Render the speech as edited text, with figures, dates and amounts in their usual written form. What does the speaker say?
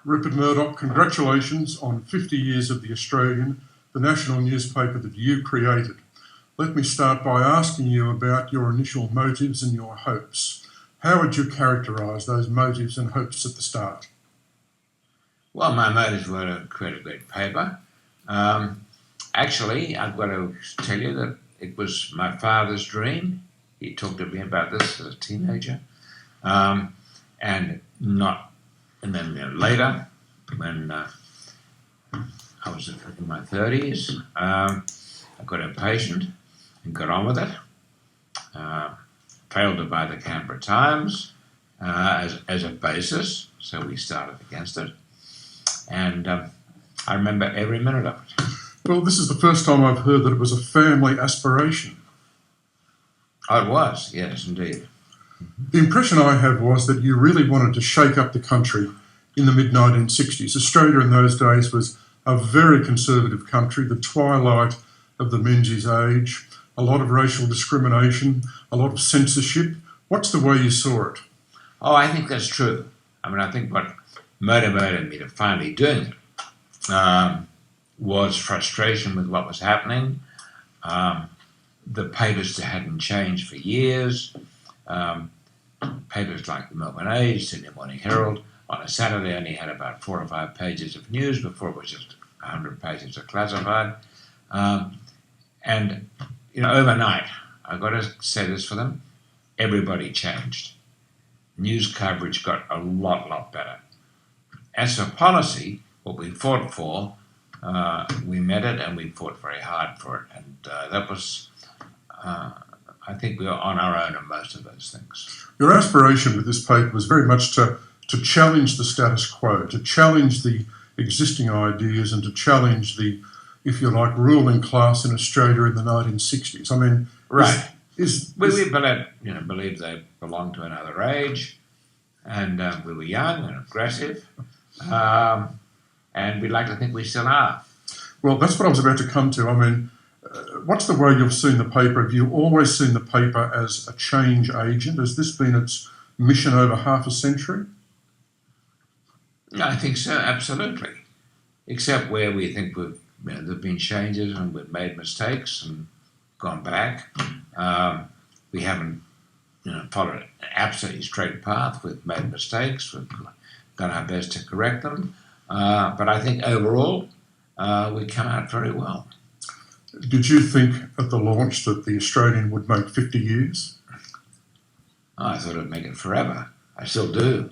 Rupert Murdoch, congratulations on 50 years of The Australian, the national newspaper that you created. Let me start by asking you about your initial motives and your hopes. How would you characterise those motives and hopes at the start? Well, my motives were to create a great paper. Actually, I've got to tell you that it was my father's dream. He talked to me about this as a teenager. And then later, when I was in my 30s, I got impatient and got on with it. Failed to buy the Canberra Times as a basis, so we started against it. And I remember every minute of it. Well, this is the first time I've heard that it was a family aspiration. Oh, it was, yes, indeed. The impression I have was that you really wanted to shake up the country in the mid-1960s. Australia in those days was a very conservative country, the twilight of the Menzies age, a lot of racial discrimination, a lot of censorship. What's the way you saw it? Oh, I think that's true. I think what motivated me to finally doing it was frustration with what was happening. The papers hadn't changed for years. Papers like the Melbourne Age, Sydney Morning Herald, on a Saturday only had about 4 or 5 pages of news. Before it was just 100 pages of classified. And overnight, I've got to say this for them, everybody changed. News coverage got a lot better. As for policy, what we fought for, we met it and we fought very hard for it. And that was, I think we were on our own in most of those things. Your aspiration with this paper was very much to challenge the status quo, to challenge the existing ideas and to challenge the, if you like, ruling class in Australia in the 1960s. Right. We believed they belonged to another age, and we were young and aggressive, and we'd like to think we still are. Well, that's what I was about to come to. What's the way you've seen the paper? Have you always seen the paper as a change agent? Has this been its mission over half a century? I think so, absolutely. Except where we think there have been changes and we've made mistakes and gone back. We haven't followed an absolutely straight path. We've made mistakes. We've done our best to correct them. But I think overall, we come out very well. Did you think at the launch that The Australian would make 50 years? I thought it'd make it forever. I still do.